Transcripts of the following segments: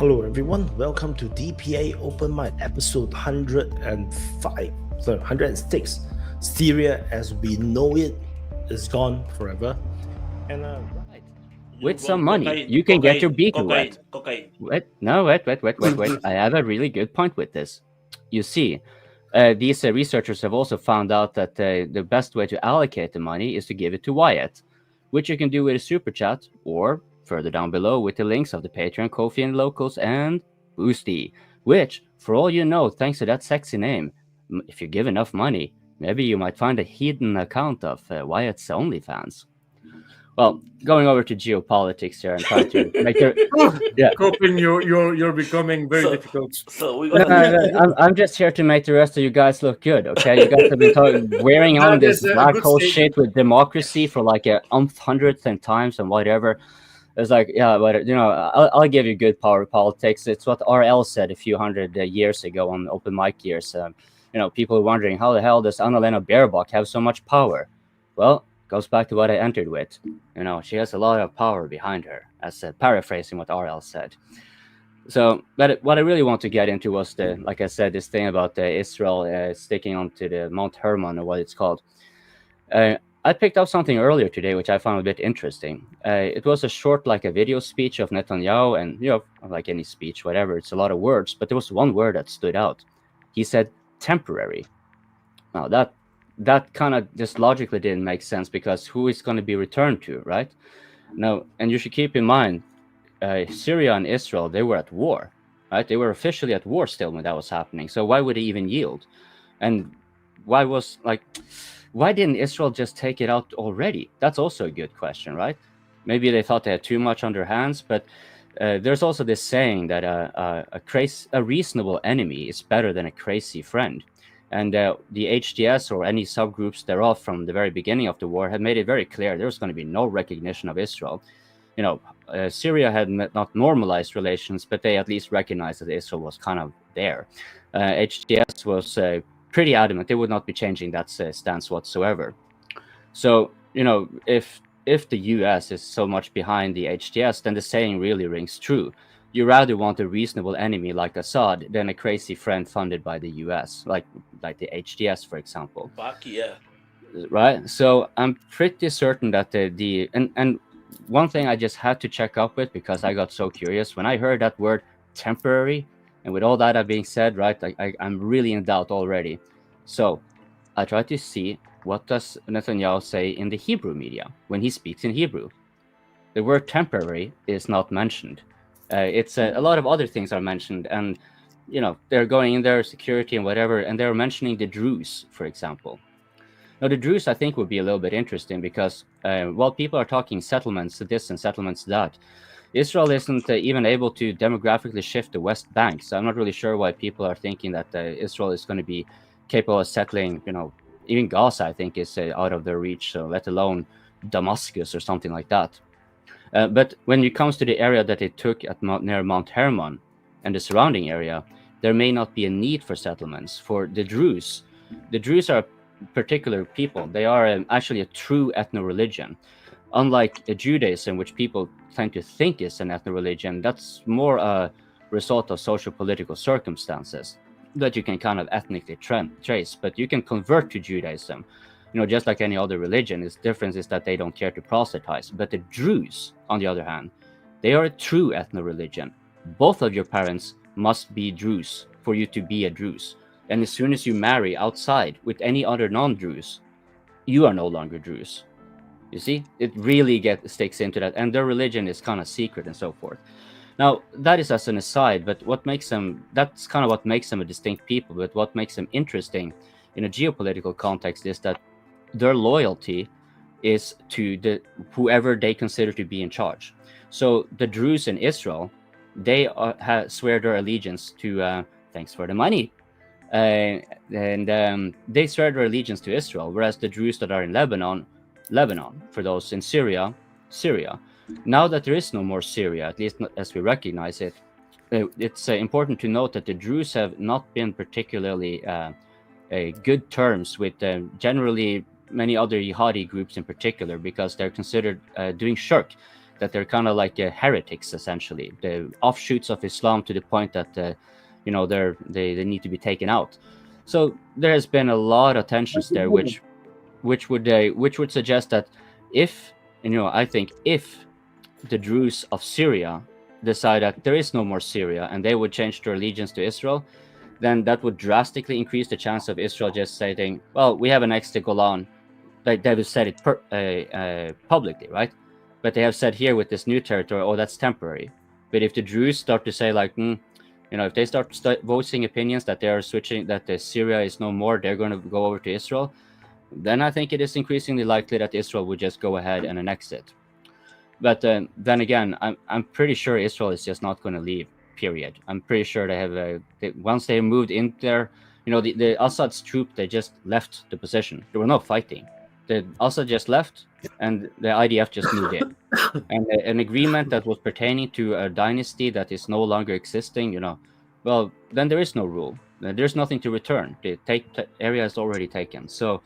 Hello everyone, welcome to DPA Open Mic episode 105, sorry, 106. Syria as we know it is gone forever. And Right. With some money, you can get your beaker wet. Wait, no, wait. I have a really good point with this. You see, these researchers have also found out that the best way to allocate the money is to give it to Wyatt, which you can do with a super chat or further down below with the links of the Patreon, Ko-fi, and Locals, and Boosty, which, for all you know, thanks to that sexy name, if you give enough money, maybe you might find a hidden account of Wyatt's OnlyFans. Well, going over to geopolitics here and trying to make their Coping, you're becoming very difficult. So we're No, gonna I'm just here to make the rest of you guys look good, okay? You guys have been wearing on That this is a black good hole statement. shit with democracy for like a hundredth times and whatever. It's like, yeah, but I'll give you good power politics. It's what RL said a few hundred years ago on open mic years. People are wondering how the hell does Annalena Baerbock have so much power? Well, goes back to what I entered with. She has a lot of power behind her, as paraphrasing what RL said. So, but what I really want to get into was like I said, this thing about Israel sticking onto the Mount Hermon, or what it's called. I picked up something earlier today, which I found a bit interesting. It was a short, like a video speech of Netanyahu, and like any speech, whatever, it's a lot of words, but there was one word that stood out. He said temporary. Now that kind of just logically didn't make sense, because who is going to be returned to, right? Now, and you should keep in mind, Syria and Israel, they were at war, right? They were officially at war still when that was happening. So why would they even yield? And why didn't Israel just take it out already? That's also a good question, right? Maybe they thought they had too much on their hands, but there's also this saying that a reasonable enemy is better than a crazy friend. And the HTS or any subgroups thereof from the very beginning of the war had made it very clear there was going to be no recognition of Israel. Syria had not normalized relations, but they at least recognized that Israel was kind of there. HTS was pretty adamant they would not be changing that stance whatsoever. So, if the US is so much behind the HTS, then the saying really rings true. You rather want a reasonable enemy like Assad than a crazy friend funded by the US, like the HTS, for example. Fuck yeah. Right? So I'm pretty certain that and one thing I just had to check up with, because I got so curious when I heard that word temporary, and with all that being said, right, I'm really in doubt already. So I tried to see, what does Netanyahu say in the Hebrew media when he speaks in Hebrew? The word temporary is not mentioned. It's a lot of other things are mentioned, and they're going in there, security and whatever, and they're mentioning the Druze, for example. Now, the Druze, I think, would be a little bit interesting, because while people are talking settlements this and settlements that, Israel isn't even able to demographically shift the West Bank. So I'm not really sure why people are thinking that Israel is going to be capable of settling, even Gaza, I think, is out of their reach, so let alone Damascus or something like that. But when it comes to the area that they took near Mount Hermon and the surrounding area, there may not be a need for settlements. For the Druze are a particular people. They are actually a true ethno-religion. Unlike Judaism, which people tend to think is an ethno-religion, that's more a result of social political circumstances that you can kind of ethnically trace. But you can convert to Judaism, just like any other religion. The difference is that they don't care to proselytize. But the Druze, on the other hand, they are a true ethno-religion. Both of your parents must be Druze for you to be a Druze. And as soon as you marry outside with any other non-Druze, you are no longer Druze. You see, it really sticks into that, and their religion is kind of secret and so forth. Now, that is as an aside, but that's kind of what makes them a distinct people. But what makes them interesting in a geopolitical context is that their loyalty is to whoever they consider to be in charge. So the Druze in Israel, they swear their allegiance to, thanks for the money, and they swear their allegiance to Israel, whereas the Druze that are in Lebanon, for those in Syria. Now that there is no more Syria, at least as we recognize it, it's important to note that the Druze have not been particularly good terms with generally many other jihadi groups in particular, because they're considered doing shirk. that they're kind of like heretics, essentially, the offshoots of Islam, to the point that they need to be taken out. So there has been a lot of tensions there, which would suggest that if I think if the Druze of Syria decide that there is no more Syria and they would change their allegiance to Israel, then that would drastically increase the chance of Israel just saying, well, we have annexed the Golan. They have said it publicly, right? But they have said here with this new territory, oh, that's temporary. But if the Druze start to say like, if they start voicing opinions that they are switching, that the Syria is no more, they're going to go over to Israel, then I think it is increasingly likely that Israel would just go ahead and annex it. But then again, I'm pretty sure Israel is just not going to leave. Period. I'm pretty sure they have once they moved in there, the Assad's troops, they just left the position. There were no fighting. The Assad just left, and the IDF just moved in. And an agreement that was pertaining to a dynasty that is no longer existing, well, then there is no rule. There's nothing to return. The area is already taken. So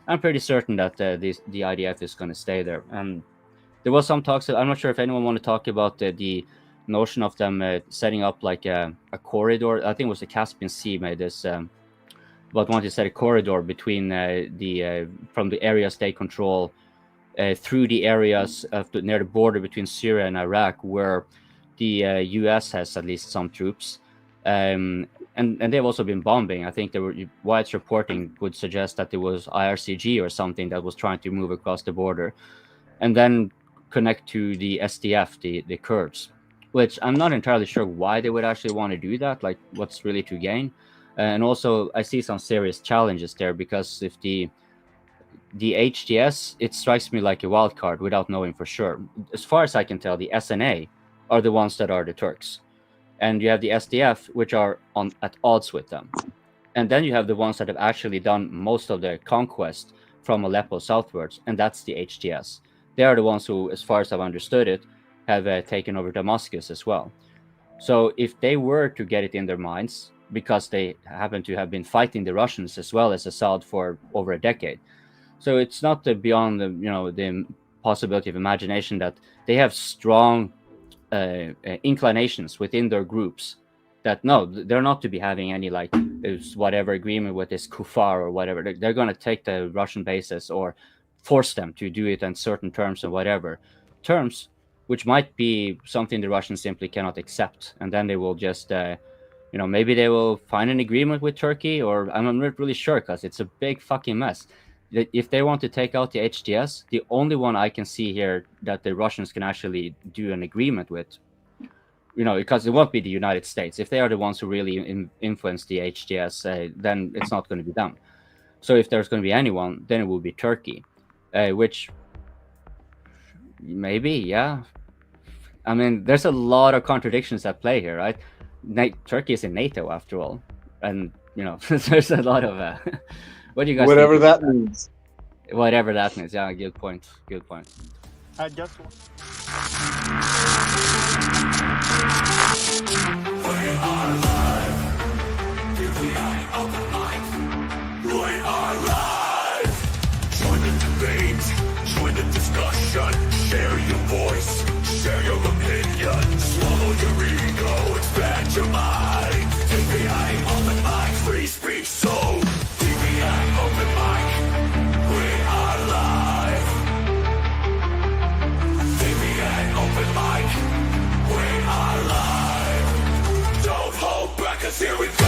I'm pretty certain that the IDF is going to stay there. And there was some talks. I'm not sure if anyone want to talk about the notion of them setting up like a corridor. I think it was the Caspian Sea made this, but wanted to set a corridor between from the areas they control through the areas near the border between Syria and Iraq, where the U.S. has at least some troops, and they've also been bombing. I think there were White's reporting would suggest that it was IRCG or something that was trying to move across the border, and then connect to the SDF, the Kurds. Which I'm not entirely sure why they would actually want to do that, like what's really to gain. And also I see some serious challenges there, because if the HTS, it strikes me like a wild card without knowing for sure. As far as I can tell, the SNA are the ones that are the Turks. And you have the SDF, which are at odds with them. And then you have the ones that have actually done most of the conquest from Aleppo southwards, and that's the HTS. They are the ones who, as far as I've understood it, have taken over Damascus as well. So if they were to get it in their minds, because they happen to have been fighting the Russians as well as Assad for over a decade, so it's not beyond the possibility of imagination that they have strong inclinations within their groups that no, they're not to be having any like whatever agreement with this kuffar or whatever. They're going to take the Russian bases or force them to do it on certain terms or whatever terms, which might be something the Russians simply cannot accept. And then they will just, maybe they will find an agreement with Turkey, or I'm not really sure, because it's a big fucking mess. If they want to take out the HTS, the only one I can see here that the Russians can actually do an agreement with, because it won't be the United States. If they are the ones who really influence the HTS, then it's not going to be them. So if there's going to be anyone, then it will be Turkey, which... maybe, yeah. I mean, there's a lot of contradictions at play here, right? Turkey is in NATO, after all, and there's a lot of what do you guys? Whatever that means. Whatever that means. Yeah, good point. Good point. I just want. We are live. DPA open mic. We are live. Join the debate. Join the discussion. Share your voice, share your opinion. Swallow your ego, expand your mind. DPA open mic, free speech so. DPA open mic, we are live. DPA open mic, we are live. Don't hold back, 'cause here we go.